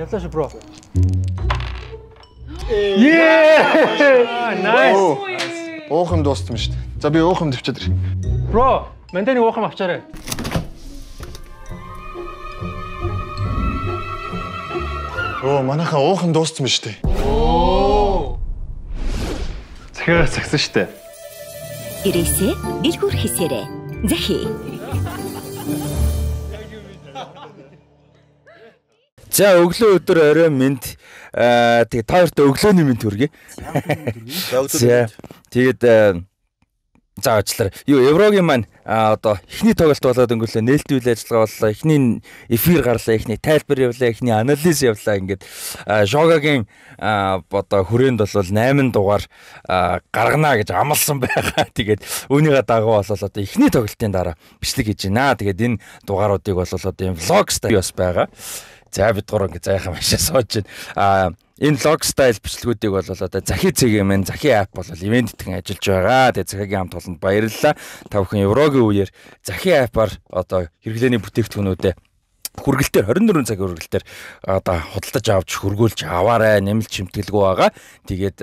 Яллаа шүү bro. Yeah! Nice. Уухам дуустсан шүү дээ. За би уухам төвчээд ирэх. Bro, манданы уухам авчаарай. Манайхаа уухам дуустсан шүү дээ. Захигаа цагсан шүү дээ. Ирээсээ эргүүр хэсээрээ. Захи. За өглөө өдөр орой минь тэгээ та хоёрт өглөөний минь хүргэе. За тэгээд за уучлаарай. Еврогийн маань одоо эхний тоглолт болоод өнгөрлөө нээлттэй үйл ажиллагаа боллоо. Эхний эфир гарлаа, эхний тайлбар явлаа, эхний анализ явлаа ингээд Жогагийн одоо хүрээнд бол 8 дугаар гаргана гэж амласан байгаа. Тэгээд үүнийгээ дагуу болол одоо эхний тоглолтын дараа бичлэг хийж байна. Тэгээд энэ дугааруудыг бол одоо юм влог стайл бас байгаа. За бид гурав ингээ зайхан машаа сууж байна. Энэ log style бичлэгүүдийг бол одоо Захи цэгийн маань Захи app бол ивэнттгэн ажиллаж байгаа. Тэгээ Захигийн хамт олонд баярлалаа. Та бүхэн Еврогийн үеэр Захи app-аар одоо хэрэглээний бүтээгдэхүүнүүдэд хүргэлтээр 24 цагийн хүргэлтээр одоо худалдаж авч хөргөөлж аваарай, нэмэлт шимтгэлгүй байгаа. Тэгээд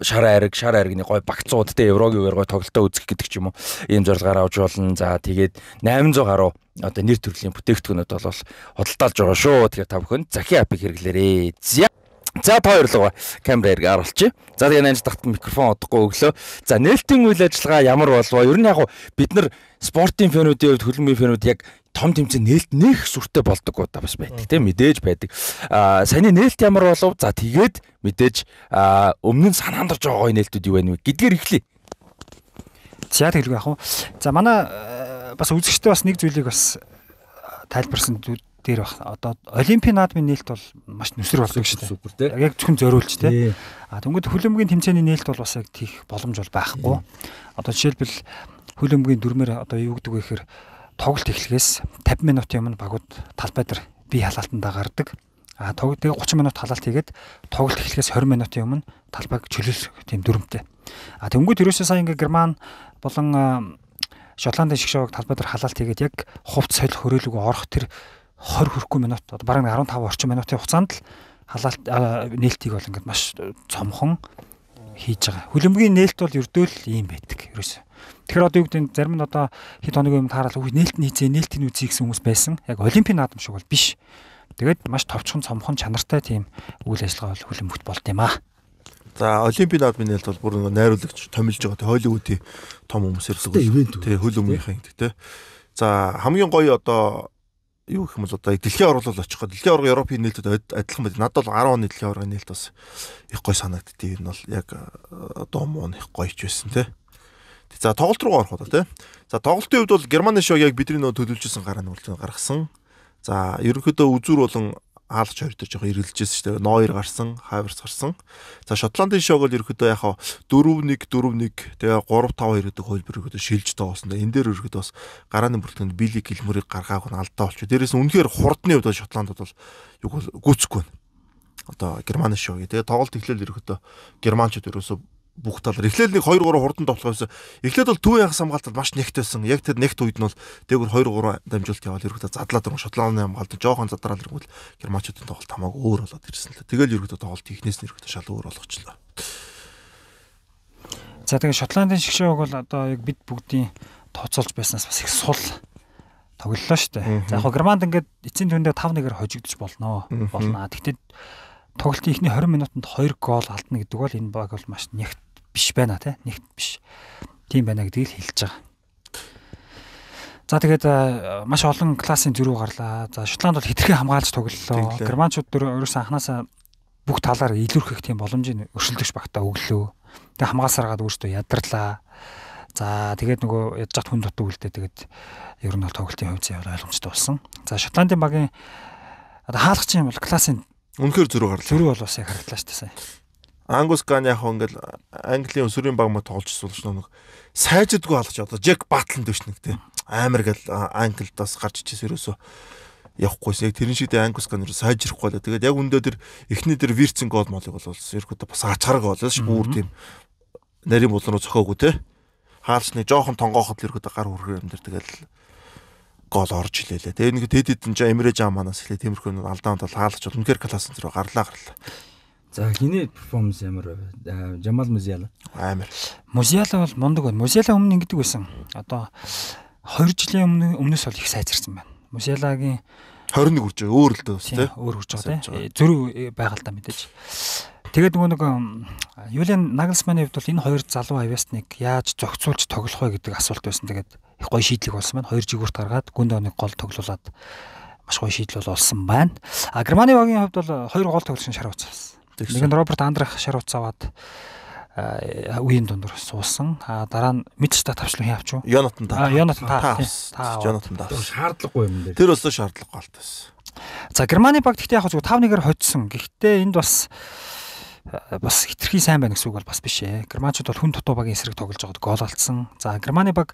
шар аригны гой багцууд те Еврогийн үеэр гой тоглолтоо үзэх гэдэг ч юм уу. Ийм зорилгоор авч болно. За тэгээд 800 гаруй одоо нэр төрлийн бүтээгдэхүүнүүд бол худалдаалж байгаа шүү. Тэгэхээр та бүхэн Захи app-ыг хэрэглээрэй. За та хоёрлогоо камера эргээ харуулчих. За тэгээ нанж тахт микрофон одохгүй өглөө. За нээлтийн үйл ажиллагаа ямар болов? Ер нь яг бид нар спортын фэнүүдийн хувьд хөлбөмбөгийн фэнүүд яг том тэмцээн нээлт нэх сүртэй болдог удаа бас байдаг тийм мэдээж байдаг. Саяны нээлт ямар болов? За тэгээд мэдээж өмнө нь санаанд орж байгаа нээлтүүд юу байна вэ гэдгээр эхлэе. За тэгэлгүй яг уу. За манай бас үзэгчтэй бас нэг зүйлийг бас тайлбарсан дээр баг. Одоо Олимпийн наадмын нээлт бол маш нүсэр болдог шүү дээ. Супер тий. Яг зөвхөн зориулж тий. Тэнгүүд хөлбөмбөгийн тэмцээний нээлт бол бас яг тийх боломж бол байхгүй. Одоо жишээлбэл хөлбөмбөгийн дүрмээр одоо юу гэдэг вэ гэхээр тоглолт эхлэхээс 50 минутын өмнө багууд талбай дээр бие халаалтандаа гардаг. Тэгээ 30 минут халаалт хийгээд тоглолт эхлэхээс 20 минутын өмнө талбайг чөлөөлөх тийм дүрмтэй. Тэнгүүд ерөөсөө сая ингээ Герман болон Шотландын шиг шоог талбай дээр халаалт хийгээд яг хувц солих хөрөөлөг орох тэр 20 хүрэхгүй минут одоо бараг 15 орчим минутын хугацаанд л халаалт нээлтийг бол ингээд маш цомхон хийж байгаа. Хөлбөмбөгийн нээлт бол ердөөл ийм байдаг ерөөсөө. Тэгэхээр одоо юу гэдэг зарим нь одоо хэд хоногийн өмнө таарал нээлт нээлтийн үзье гэсэн хүмүүс байсан. Яг Олимпийн наадам шиг бол биш. Тэгээд маш товчхон цомхон чанартай тийм үйл ажиллагаа бол хөлбөмбөгт болд юм аа. За Олимпийн наадмын нээлт бол бүр найруулагч томилж байгаа. Холливуудын том хүмүүс ирдэг. Тэ хөлбөмбөгийнхэн гэдэг тэ. За хамгийн гоё одоо юу гэх юм бол одоо дэлхийн орлол очих гоо дэлхийн аварга Европын нээлтүүд адилхан байна. Надад бол 10 оны дэлхийн аваргын нээлт бас их гой санагддгийг энэ бол яг одоо муу их гоё ч байсан тий. За тоглолт руу орох уу тий. За тоглолтын хувьд бол Германы шог яг бидний нөө төлөвлөжсэн гарааны үйлчлэг гаргасан. За ерөнхийдөө үзүүр болон хаалгач хоёр дээр жоохон эргэлжсэн шүү дээ. Нойер гарсан, Хаверс гарсан. За Шотландын шог бол ерөнхийдөө яг 4-1 тэгээ 3-5-2 гэдэг хөлбөр ерөнхийдөө шилж тоосон. Энэ дээр ерөнхийдөө бас гарааны бүрэлдэхүүнд Билли Гилмөрийг гаргаах нь алдаа болчих. Дээрээс нь үнэхээр хурдны хувьд Шотландд бол юу гүцэхгүй байна. Одоо Германы шог. Тэгээ тоглолт эхлээл ерөнхийдөө германчууд ерөөсөө бүх талаар эхлээл нэг 2-3 хурдан тоглохоос эхлээд бол төвийн хагас хамгаалтад маш нэгт байсан. Яг тэр нэгт үед нь бол дээгүр 2-3 дамжуулалт яваад ерөөхдөө задлаад ирэн Шотландын хамгаалт жоохон задраад ирэнгүүт германчуудын тоглолт хамаагүй өөр болоод ирсэн л. Тэгэл ерөөхдөө тоглолт ихнээс нь ерөөхдөө шал өөр болгочлоо. За тэгээ Шотландын шгшээг бол одоо яг бид бүгдийн тооцоолж байснаас бас их сул тоглолоо шүү дээ. За яг Германд ингээд эцсийн түндээ 5-1-ээр хожигдож болно. Тэгтээ тоглолтын эхний 20 минутанд 2 гол алдна гэдэг бол энэ баг бол маш нэгт биш байна тий. Нэгт биш. Тийм байна гэдгийг хэлж байгаа. За тэгээд маш олон классын зөрүү гарлаа. За Шотланд бол хитрхи хамгаалж тоглолоо. Германчууд ерөөсөн анханасаа бүх талаар илүүрхэх тийм боломжийг өршөлдөгч багтаа өглөө. Тэгээд хамгаалсараад өөртөө ядарлаа. За тэгээд нөгөө ядж хат хүн дутуу үлдээ тэгээд ер нь бол тоглолтын хувьд зэвэр ойлгомжтой болсон. За Шотландын багийн одоо хаалгачин бол классын үнэхээр зөрүү гарлаа. Зөрүү бол бас яг харагдлаа шүү дээ. Ангус Ган яг ингээл Английн өсвөрийн баг мод тоглож суулж нэг сайждаггүй хаалгач одоо Жек Батланд дэвш нэгтэй амар гэл Англидаас гарч ичээс ерөөсөө явахгүйс яг тэрэн шиг дээ Ангус Ган ерөө сайжрахгүй л тэгээд яг өндөө тэр эхний тэр Вирцэн гол молыг бол ерөөдөө бас ачаарга болоо ш бүр тийм нарийн булан руу зохиогүй те хаалчны жоохон тонгоохот л ерөөдөө гар хүрхэр юм дэр тэгэл гол орж илээлээ. Тэгээ нэг тэдэдэн ч Эмре Жан манаас эхлээ тиймэрхүү алдаанд бол хаалгач бол үнэхээр класс зэрэг гарлаа. За хиний перформанс ямар вэ? Жамал Музиала. Амар. Музиала бол мундаг байна. Музиала өмнө ингэдэг байсан. Одоо 2 жилийн өмнөөс бол их сайжирсан байна. Музиалагийн 21 хүрч байгаа өөр л дөө тий. Өөр хүрч байгаа тий. Зөрүү байгалаа мэдээж. Тэгээд нөгөө Юлиан Нагelsmann-ийн хувьд бол энэ хоёр залуу авьяасныг яаж зохицуулж тоглох вэ гэдэг асуулт байсан. Тэгээд их гоё шийдлэг болсон байна. 2 жигүүрт гаргаад Гүндоныг гол тоглуулад маш гоё шийдэл болсон байна. Германы багийн хувьд бол 2 гол тоглогч шар уцсан. Нэг нь Роберт Андрах шар уцаад үеийн дундор суусан. Дараа нь Мидстад тавчлан хин авч юу? Йонатан та. Йонатан та. Йонатан та. Шаардлагагүй юм дээр. Тэр өсөө шаардлагагүй болтойс. За Германы баг гэхдээ яг зөв 5-1-ээр хоцсон. Гэхдээ энд бас хитрхи сайн байна гэсэн үг бол бас биш ээ. Германчууд бол хүн дутуу багийн эсрэг тоглож байгаад гол алдсан. За Германы баг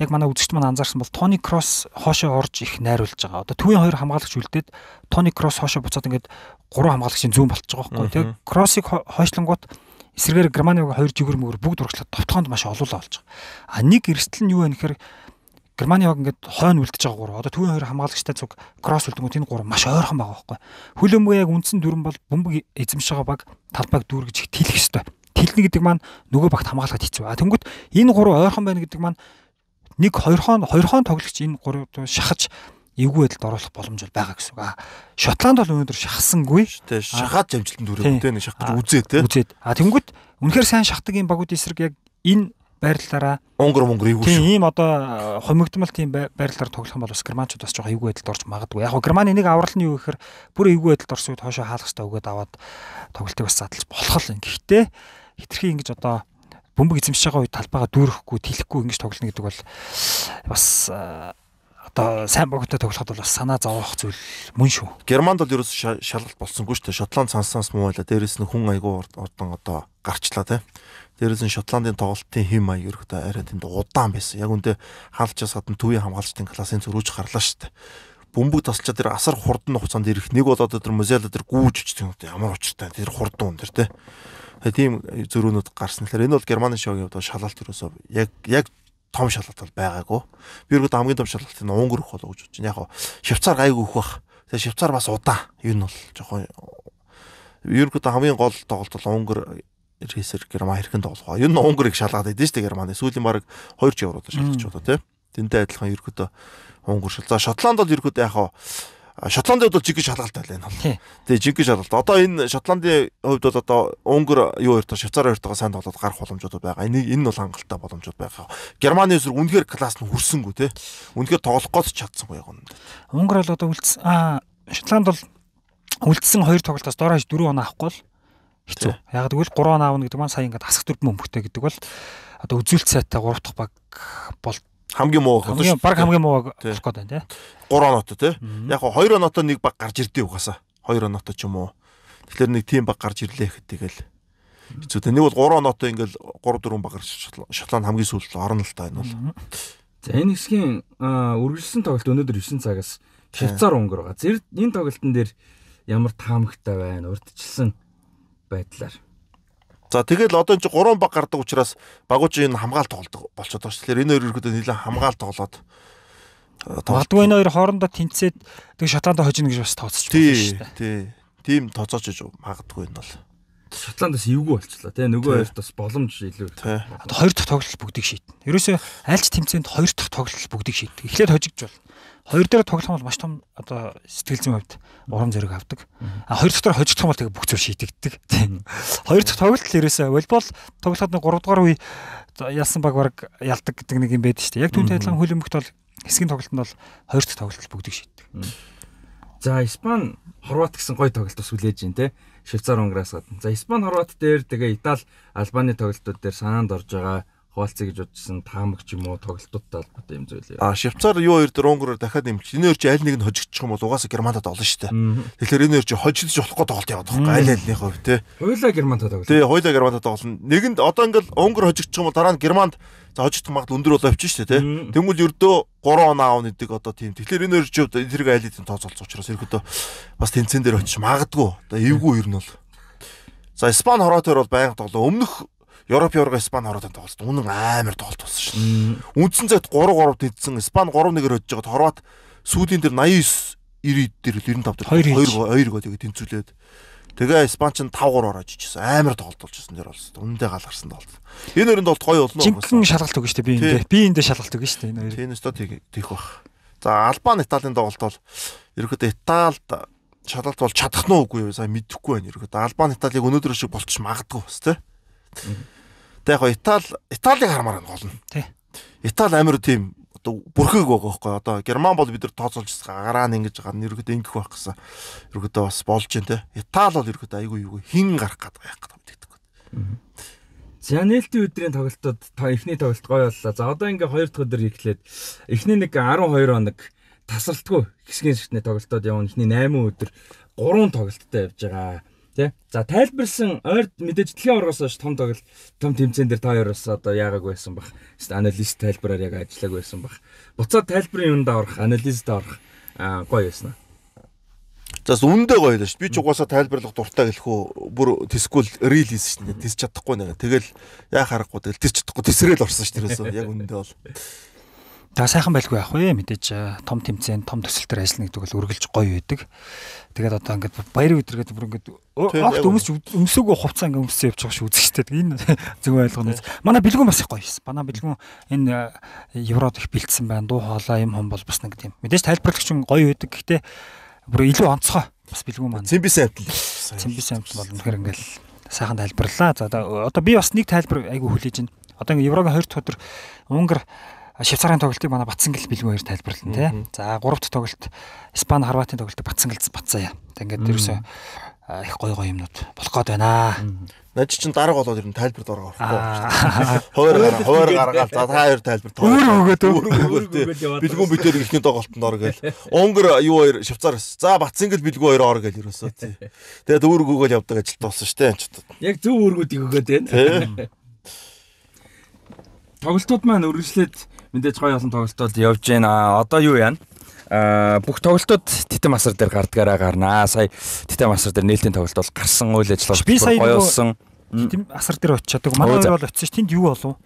яг манай үзэгчд маань анзаарсан бол Тони Кросс хоошоо орж их найруулж байгаа. Одоо төвийн 2 хамгаалагч үлдээд Тони Кросс хоошоо буцаад ингээд 3 хамгаалагчийн зүүн болчихж байгаа байхгүй. Тэгээ Кроссыг хойшлонгууд эсрэгээр Германы баг 2 жигүүр мөгөр бүгд урагшлаад товтгоонд маш олоолаа болж байгаа. Нэг эрсдэл нь юу вэ гэхээр Германы баг ингээд хойно үлдэж байгаа 3. Одоо төвийн 2 хамгаалагчтай цуг Кросс үлдэнгүүт энэ 3 маш ойрхон байгаа байхгүй. Хөлбөмбөг яг үндсэн дүрэн бол бөмбөг эзэмшиж байгаа баг талбайг дүүргэж их тэлэх ёстой. Тэлнэ гэдэг маань нөгөө багт хамгаалахад хэцүү. Тэнгүүт энэ 3 ойрхон байна гэдэг маань нэг 2 хоон тоглогч энэ 3 шахаж эвгүй байдалд оруулах боломж байгаа гэсэн үг. Шотланд бол өнөөдөр шахсангүй. Тэ шахаад амжилтанд хүрээгүй нэг шах гэж үзээд. Тэнгүүт үнэхээр сайн шахдаг юм багуудын эсрэг яг энэ байрлалаараа Унгар эвгүй шүү. Тийм одоо хомигдмал тийм байрлалаар тоглох юм бол бас германчууд бас жоохон эвгүй байдалд орж магадгүй. Яг Германы нэг аврал нь юу гэхээр бүр эвгүй байдалд орсон үед хоошоо хаалгах хэрэгтэй өгөөд аваад тоглолтыг бас задлж болох л юм. Гэхдээ хитрхи ингэж одоо бөмбөг эзэмшиж байгаа үед талбайгаа дүүрэхгүй, тэлэхгүй ингэж тоглоно гэдэг бол бас одоо сайн багтай тоглоход бол бас санаа зовоох зүйл мөн шүү. Германд бол ерөөс шалгалт болсонгүй шүү дээ. Шотланд цанснаас муу байла. Дээрээс нь хүн айгуу ордон одоо гарчлаа тий. Дээрээс нь Шотландын тоглолтын хэм маяг ерөөхдөө арай тэнд удаан байсан. Яг үндэ хаалчаас гадна төвийн хамгаалагчдын классын зөрүүж гарлаа шүү дээ. Бөмбөг тасалчаа тэр асар хурдан хугацаанд ирэх. Нэг бол одоо тэр Музиала тэр гүүж өчсөн ямар учиртай тэр хурдан тэр тий. Тийм зөрүүнүүд гарсан. Тэгэхээр энэ бол Германы шогийн хувьд шалгалт ерөөсөө яг том шалгалт бол байгаагүй. Би өөрөөр хамгийн том шалгалт нь Унгар их болоо гэж бодож байна. Яг Швейцар гайгүй их бах. Тэгээ Швейцар бас удаан. Юу нь бол жоохон ерөөд хамгийн гол тоглолт бол Унгар рейсер Герман хэрхэн тоглох вэ? Юу нь Унгарыг шалгаад байдсан шүү дээ Германы. Сүүлийн баг 2 евроор шалгаж байна тий. Тэнтэй адилхан ерөөд Унгар шал. За Шотланд бол ерөөд яг Шотландд бол жиг шалгалт байлаа энэ. Тэгээ жиг шалгалт. Одоо энэ Шотландын хувьд бол одоо Унгар юу хоёртоо Швейцар хоёртоо сайн тоглоод гарах боломжууд байгаа. Энэ бол хангалттай боломжууд байгаа. Германы эсрэг үнэхээр класс нь хүрсэнгүй те. Үнэхээр тоглох гээд чадсангүй яг үнэндээ. Унгар бол одоо үлдсэн Шотланд бол үлдсэн 2 тоглолтоос доор хаж 4 оноо авахгүй л хэцүү. Яг тэгвэл 3 оноо авна гэдэг маань сая ингээд асах төрб мөнгөтэй гэдэг бол одоо үзүүлэлт сайтай 3 дахь баг бол хамгийн муу болох шүү. Баг хамгийн муу болох гээд байна тий. 3 оноотой тий. Яг 2 оноотой нэг баг гарч ирдээ угаасаа. 2 оноотой ч юм уу. Тэгэхээр нэг тийм баг гарч ирлээ гэхэд тэгэл хэцүү. Нэг бол 3 оноотой ингээл 3 4 баг гарч Шотланд хамгийн сүүлд орно л та энэ бол. За энэ хэсгийн үргэлжлсэн тоглолт өнөөдөр 9 цагаас Швейцар Унгар байгаа. Зэрэг энэ тоглолтын дээр ямар таамагтай байна? Урдчилсан байдлаар. За тэгэл одоо энэ 3 баг гардаг учраас багууч энэ хамгаалт тоглодог болчиход байна. Тэгэхээр энэ хоёр өргөдөө нэлээд хамгаалт тоглоод магадгүй энэ хоёр хоорондоо тэнцээд тэг Шотланд хожино гэж бас тооцож байна шүү дээ. Тий. Тим тооцоож иж магадгүй энэ бол. Шотландаас эвгүй болчихлоо тий. Нөгөө хоёрт бас боломж илүү. Одоо 2 дахь тоглолт бүгдийг шийднэ. Ерөөсөө альч тэмцээнд 2 дахь тоглолт бүгдийг шийддэг. Эхлээд хожигдж бол 2 дээр тоглох юм бол маш том одоо сэтгэл зүйн хувьд урам зориг авдаг. 2 дахь дээр хожигдох юм бол тэгээ бүх зүйл шийдэгддэг. 2 дахь тоглолт л ерөөсөө волейбол тоглоход 3 дугаар үе ялсан баг бараг ялдаг гэдэг нэг юм байдаг шүү дээ. Яг түүнтэй адилхан хөлбөмбөгт бол хэсгийн тоглолтод бол 2 дахь тоглолт бүгдийг шийддэг. За Испани Хорват гэсэн гоё тоглолт бас хүлээж байна те. Швейцар Унгараас гадна. За Испани Хорват дээр тэгээ Итали Албаны тоглолтууд дээр санаанд орж байгаа хуваалцъя гэж бодсон таамаг ч юм уу тоглолтуудтай холбоотой юм зүйл. Швейцар юу хоёр дээр Унгараар дахиад нэмч. Энэ хоёр чи аль нэг нь хожигдчих юм бол угаасаа Германдад олно шүү дээ. Тэгэхээр энэ хоёр чи хожигдож болохгүй тоглолт яваад байгаа байхгүй аль альнийхөө хувь те. Хойлоо Германдад тоглоно. Тий, хойлоо Германдад тоглоно. Нэгэнд одоо ингээл Унгар хожигдчих юм бол дараа нь Германд за хожигдох магадлал өндөр болоо авчих шүү дээ те. Тэгмэл ердөө 3 оноо аавна гэдэг одоо тийм. Тэгэхээр энэ хоёр чи тэрэг айл хэдийн тооцоолсон учраас ерөөдөө бас тэнцэн дээр очиж магадгүй. Одоо эвгүй ер нь бол. За Испани Хорват хоёр бол байнга тоглоо. Өмнөх Европ Испани хорватын тоглолт үнэн амар тоглолт болсон шүү. Үндсэн зайд 3-3 тэнцсэн Испани 3-1-ээр hodж байгаа. Хорват сүүдийн дээр 89-90 дээр 95 дээр 2 гол яг тэнцүүлээд тэгээ Испани ч 5-3 ороод ижсэн. Амар тоглолт болж байсан дэр болсон. Үнэндээ гал гарсан тоглолт. Энэ хоёрын тоглолт гоё болно. Жинхэнэ шалгалт өгнө шүү дээ би эндээ шалгалт өгнө шүү дээ энэ хоёр. Тийм өстой тийх бах. За Албани Италийн тоглолт бол ерөөхдөө Италид шалгалт бол чадах нь үгүй юу сайн мэдэхгүй байна ерөөхдөө. Албани Италиг өнөөдөр шиг болчих магадгүй бас тий. Тэгээ яг Италиг хармаар нь гол нь. Тий. Итали амар тийм одоо бүрхэг байгаа байхгүй одоо Герман бол бид нар тооцоолж гараа нь ингэж байгаа нь ерөөхдөө ингэх байх гэсэн. Ерөөхдөө бас болж байна тий. Итали бол ерөөхдөө айгүй хин гарах гэдэг байх гэдэг мэддэг. За нээлтийн өдрийн тоглолтод эхний тоглолт гоё боллоо. За одоо ингээ 2 дахь өдөр эхлээд эхний нэг 12 хоног тасралтгүй хэсгийн шигтний тоглолтод явна. Эхний 8 өдөр 3 тоглолттой явж байгаа. Тэ. За тайлбарсан ойр мэдээж дэлхийн аваргаас хойш том тоглолт том тэмцээн дээр та хоёроос одоо яагаагүй байсан баг. Аналист тайлбараар яг ажиллаагүй байсан баг. Буцаад тайлбарын юунд авах, анализд авах гоё байсан аа. За үндэ гоё л ш. Би ч угаасаа тайлбарлах дуртай гэлэхүү бүр тэсгүүл релиз ш. Тэс чадахгүй нэ. Тэгэл яа харахгүй тэгэл тэс чадахгүй тэсрээл орсон ш. Тэрээс яг үндэ бол. Та сайхан байлгүй яах вэ? Мэдээж том тэмцээн, том төсөл төр ажиллана гэдэг бол үргэлж гоё байдаг. Тэгээд одоо ингээд баярын өдргээд бүр ингээд огт өмсөөгөө хувцас ингээд өмссөн явж байгаа шүү үзэх штеп. Энэ зөв ойлгоно. Манай бэлгүүн бас их гоё шээ. Манай бэлгүүн энэ Еврод их бэлдсэн байна. Дуу хоолой юм бол бас нэг тийм. Мэдээж тайлбарлагч гоё байдаг. Гэхдээ бүр илүү онцгой бас бэлгүүн маань. Цэмбис амтл бол үнэхээр ингээд сайхан тайлбарлаа. За одоо би бас нэг тайлбар айгу хүлээж байна. Одоо ингээд Еврогийн 2 дахь өдөр Унгар Швейцарын тоглолтыг манай Батсангал бэлгүүн хоёр тайлбарлана тий. За 3 дахь тоглолт Испани Хорватын тоглолтыг Батсангал бацаая. Тэгээд ерөөсөө их гоё юмнууд болох гээд байна. Наач чин дарга болоод ер нь тайлбарт орох байхгүй. Хойр гаргаал. За та хоёр тайлбар өгөөд бэлгүүн битээр ихний тоглолтод ор гээл. Унгар юу хоёр Швейцар. За Батсангал бэлгүүн хоёр ор гээл ерөөсөө тий. Тэгээд үүрэг өгөөл явдаг ажилт болсон шүү дээ. Яг зөв үүргүүдийг өгөөд байна. Тоглолтууд маань үргэлжлээд мэдээж гоё олон тоглолтууд явж байна. Одоо юу яана? Бүх тоглолтууд Титэм асар дээр гардгаараа гарнаа. Сая Титэм асар дээр нээлтийн тоглолт бол гарсан үйл ажиллагаа гоё болсон. Титэм асар дээр очиадаг. Манай хоёр бол очиж тэнд юу болов?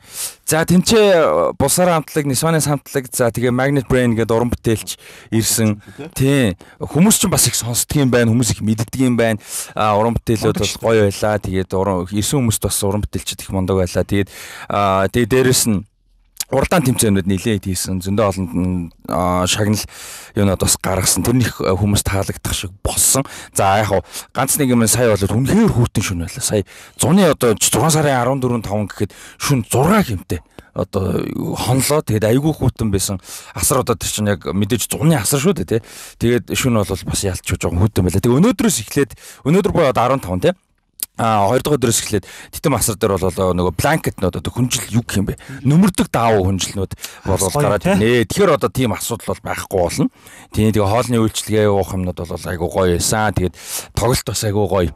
За тэнцээ Булсаар хамтлаг, Нисванаас хамтлаг, за тэгээ Magnet Brain гэдэг уран бүтээлч ирсэн. Тийм. Хүмүүс ч бас их сонсдог юм байна, хүмүүс их мэддэг юм байна. Уран бүтээлүүд бол гоё байлаа. Тэгээд ирсэн хүмүүст бас уран бүтээлчд их мундаг байлаа. Тэгээд дээрэс нь уралдаан тэмцээнүүд нэлээд хийсэн. Зөндөө олон шагнал юунууд бас гаргасан. Тэрнийх хүмүүс таалагдах шиг болсон. За яг ганц нэг юм сая болоод үнэхээр хүүтэн шүн байлаа. Сая зуны одоо 6 сарын 14-5 гэхэд шүн 6 гэмтэй. Одоо хонлоо тэгээд айгүй хүүтэн байсан. Асар одоо тэр чинь яг мэдээж зуны асар шүү дээ тий. Тэгээд шүн бол бас ялч жоохон хүүтэн байлаа. Тэгээд өнөөдрөөс эхлээд өнөөдөр буюу 15 тий. 2 дахь өдрөөс эхлээд Титэм асар дээр бол нөгөө бланкетнууд одоо хүнжил юу гэх юм бэ? Нөмөрдөг даавуу хүнжилнүүд бол гараад ирнэ. Тэгэхээр одоо тийм асуудал бол байхгүй болно. Тийм тэгээ хоолны үйлчлэгээ явуулах юмнууд бол айгуу гоё байсан. Тэгээд тоглолт бас айгуу гоё.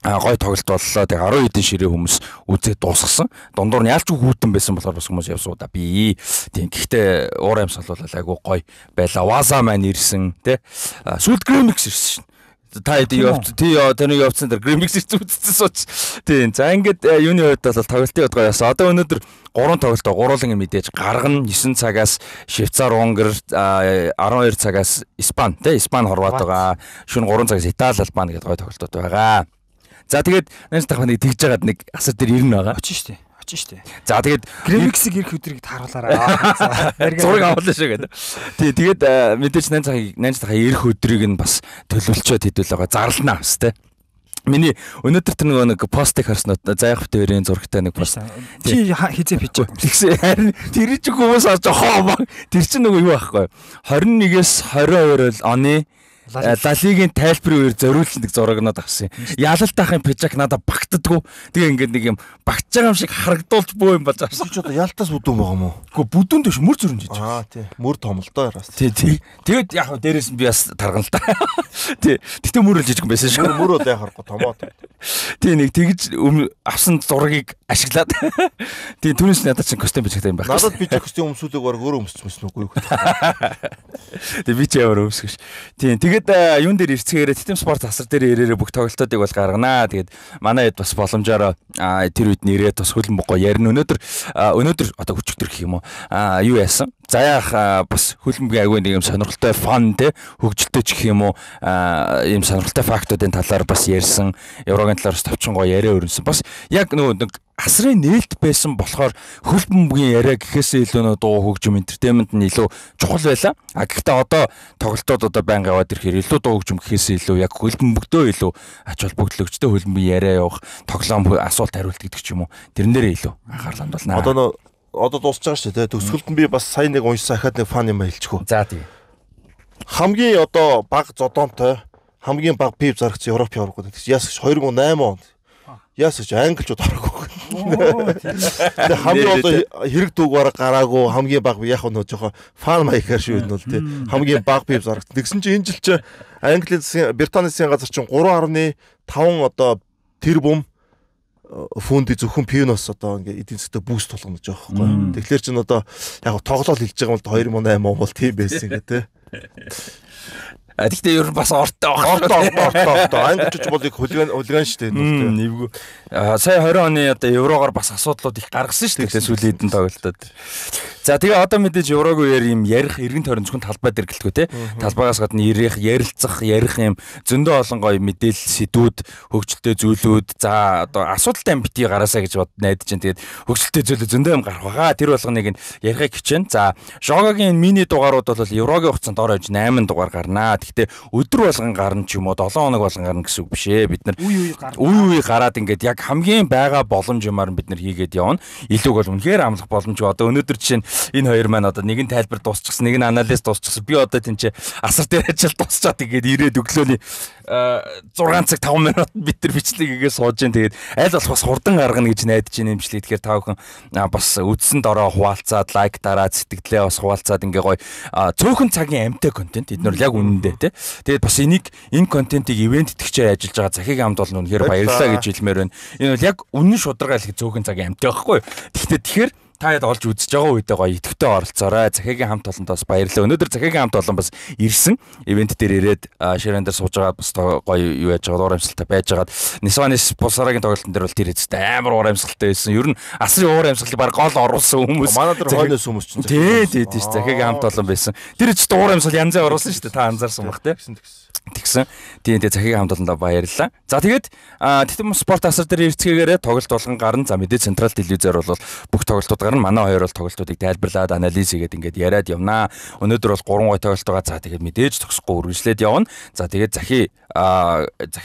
Гоё тоглолт боллоо. Тэгээ 10 хэдэн ширээ хүмүүс үзээд дуусгасан. Дундуур нь ялч хүүтэн байсан болохоор бас хүмүүс явсуу да би. Тийм гэхдээ уур амьсгал бол айгуу гоё байла. Ваза маань ирсэн тий. Сүлд Грэмикс ирсэн шин. Та тэний явцсан дээр Грэмикс үзсэн сууч. Тийм. За ингээд юуны хувьд бол тоглолтын хувьд гоёс. Одоо өнөөдөр 3 тоглолтоо гурван мэдээж гаргана. 9 цагаас Швейцар, Унгар, 12 цагаас Испани, тий Испани Хорват байгаа. Шөнө 3 цагаас Итали, Албани гэдэг гоё тоглолтууд байгаа. За тэгээд нэнс тахаа нэг тэгж жагаад нэг асар дээр ирнэ байгаа. Очиж штэ. За тэгээд Грэмиксийг ирэх өдрийг тааруулаарай. Зураг авуулаа шүү гэдэг. Тэгээд мэдээж нэнс тахаа ирэх өдрийг нь бас төлөвлөчөөд хэдүүл байгаа. Зарлана бас тий. Миний өнөөдөр тэр нэг постыг харсан уу? Зайх битэрийн зурагтай нэг пост. Чи хизээ бичээ. Тэгсэн харин тэр ч хүмүүс орж хоо. Тэр чинь нөгөө юу байхгүй. 21-с 22 оны Ла Лигийн тайлбарын үеэр зориулсан нэг зурагнууд авсан. Ялалтайхын пижак надад багтдаггүй. Тэгээ ингээд нэг юм багтж байгаа юм шиг харагдуулж бөө юм болж авсан. Чи одоо ялтаас бүдүүн байгаа мó? Гэхдээ бүдүүн дэвш мөр зөрөн жиж. Тий. Мөр томолтой яраас. Тий. Тэгээд яг дээрээс нь би бас таргана л та. Тий. Гэтэ мөр л жижиг байсан шүү. Мөр одоо яг харахгүй томоо. Тий нэг тэгж авсан зургийг ашиглаад тийм түүнээс надад чинь костюм бичдэг юм байна. Надад би ч костюм өмсүүлэг баг өөрөө өмссөн үгүй юу. Тэгээ би ч ямар өмсгөш. Тийм тэгээд юун дээр ирцгээрээ Титэм спорт асар дээр ирээрээ бүх тоглолтуудыг бол гарганаа. Тэгээд манай хэд бас боломжоор тэр үед нэрээ бас хөлн богоо ярина. Өнөөдөр одоо өчигдөр гэх юм уу юу яасан? Заяах бас хөлбөмбөгийн агуу нэг юм сонирхолтой фан те хөгжилтэй ч гэх юм уу ийм сонирхолтой фактуудын талаар бас ярьсан. Еврогийн талаар товчхон гоё яриа өрнөсөн. Бас яг нэг асрын нээлт байсан болохоор хөлбөмбөгийн яриа гэхээсээ илүү нөө дуу хөгжим энтертеймент нь илүү чухал байла. Гэхдээ одоо тоглолтууд одоо байнга яваад ирэхээр илүү дуу хөгжим гэхээсээ илүү яг хөлбөмбөгдөө илүү ач холбогдлогчтой хөлбөмбөгийн яриа явах, тоглоом асуулт хариулт гэдэг ч юм уу. Тэрэн дээрээ илүү анхаарал хандуулнаа. Одоо дуусч байгаа шүү дээ. Төгсгөлд нь би бас сайн нэг уншсан ахаад нэг фан юм хэлчихв. За тийм. Хамгийн одоо баг зодоонтой хамгийн баг пип зарагч Европ явах гэдэг. Яасч 2008 онд. Яасч англичууд ороогүй. Тэгээ хамгийн одоо хэрэг дүүг бараг гараагүй хамгийн баг яг нөө жоохон фан маякаар шүү энэ бол тий. Хамгийн баг пип зарагч. Тэгсэн чинь энэ жил чи Английн Британий засгийн газар чинь 3.5 одоо тэрбум фунди зөвхөн пивноос одоо ингээ эдийн засгт бүүст болгоно гэж байгаа байхгүй. Тэгэхээр чинь одоо яг тоглоал хэлж байгаа бол 2008 он бол тийм байсан ингээ тий. Гэхдээ ер нь бас ортой англичууд бол их хулиган шүү дээ. Нэвгүй. Сая 20 оны одоо еврогоор бас асуудлууд их гаргасан шүү дээ сүүлийн хэдэн тоглолтод. За тэгээ одоо мэдээж еврог үеэр юм ярих эргэн тойрон зөвхөн талбай дээр гэлтгүй те. Талбайгаас гадна ярилцах юм зөндөө олон гоё мэдээлэл сэдвүүд хөгжилтэй зүйлүүд за одоо асуудалтай бити гараасаа гэж бод найдаж чинь тэгээд хөгжилтэй зүйлүүд зөндөө юм гарах байгаа. Тэр болгоныг нь ярихыг хичээн. За Жогогийн мини дугаарууд бол еврогийн хугацаанд дор хаяж 8 дугаар гарнаа. Гэхдээ өдөр болгон гарна ч юм уу 7 хоног болгон гарна гэсэн үг биш ээ. Бид нар үе гараад ингээд яг хамгийн байгаа боломж юмар бид нар хийгээд явна. Илүүг бол үнэхээр амлах боломж. Одоо өнөөдөр жишээ нь энэ хоёр маань одоо нэг нь тайлбар дуусчихсан, нэг нь анализ дуусчихсан. Би одоо тэнцээ асар дээр ажил дуусчаад тэгээд ирээд өглөөний 6 цаг 5 минут бид нар бичлэгээ сууж जैन. Тэгээд аль болох бас хурдан гаргана гэж найдаж байна юм шлээ. Тэгэхээр та бүхэн бас үдсэн дороо хуваалцаад лайк дараад сэтгэлдээ бас хуваалцаад ингээ гоё цөөхөн цагийн амтай контент эднэр яг үнэндээ тий. Тэгээд бас энэ контентыг ивент итгэгчээр ажиллаж байгаа Захигийн хамт бол үнэхээр баярлалаа гэж хэлмээр байна. Энэ бол яг үнэн шударга л цөөхөн цагийн амтай байхгүй. Тэгэхээр та яд олж үзэж байгаа үедээ гоё идэвхтэй оролцоорой. Захигийн хамт олондоос баярлалаа. Өнөөдөр Захигийн хамт олон бас ирсэн ивент дээр ирээд ширэн дээр сууж байгаа бас гоё юу яаж байгаа уур амьсгалтай байж байгаад Нисванис Булсарагийн тоглолтын дээр бол тэр эцэст амар уур амьсгалтай байсан. Ер нь асрын уур амьсгалыг баг гол оруулсан хүмүүс. Манай дээр хойноос хүмүүс чинь. Тий Захигийн хамт олон байсан. Тэр эцэст уур амьсгал янзаа оруулсан шүү дээ. Та анзаарсан баг тий. Тэгсэн. Тийм Захигийн хамт олондоо баярлалаа. За тэгээд Титэм спорт асар дээр ирцгээгээрээ тоглолт болгон гарна. За мэдээ централ телевизээр бол бүх тоглолтууд гарна. Манай хоёр бол тоглолтуудыг тайлбарлаад анализ хийгээд ингээд яриад явнаа. Өнөөдөр бол 3 гой тоглолт байгаа. За тэгээд мэдээж төгсөхгүй үргэлжлээд явна. За тэгээд Захи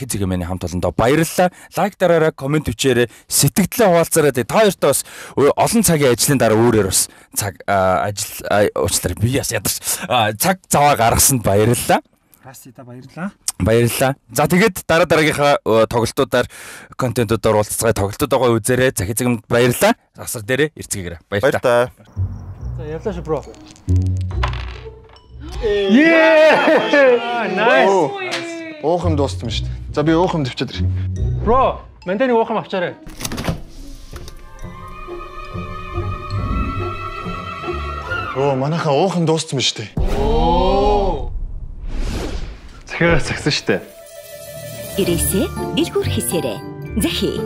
Цэгэmäний хамт олондоо баярлалаа. Лайк дараарай, комент бичээрэй. Сэтгэлдээ хуваалцаарай. Тэгээд та хоёртой бас олон цагийн ажлын дараа өөрөөр бас цаг ажил уучлаарай. Би яс ядарч цаг заваа гаргасанд баярлалаа. Хасита баярлалаа. Баярлалаа. За тэгээд дараагийнхаа тоглолтуудаар контентуудаар уулзцай тоглолтуудаа үзээрэй. Захи Цэгэmäнд баярлалаа. Асар дээрээ ирцгээгээрэй. Баярлалаа. За явлаа шүү бро. Nice. Уухан дуустсан шүү дээ. За би уухан дэвчээд ирэх. Бро, мэнтэний уухан авчаарай. Манайхаа уухан дуустсан шүү дээ. Захиагаас загсан шүү дээ. Ирээсээ эргүүр хэсээрээ. Захи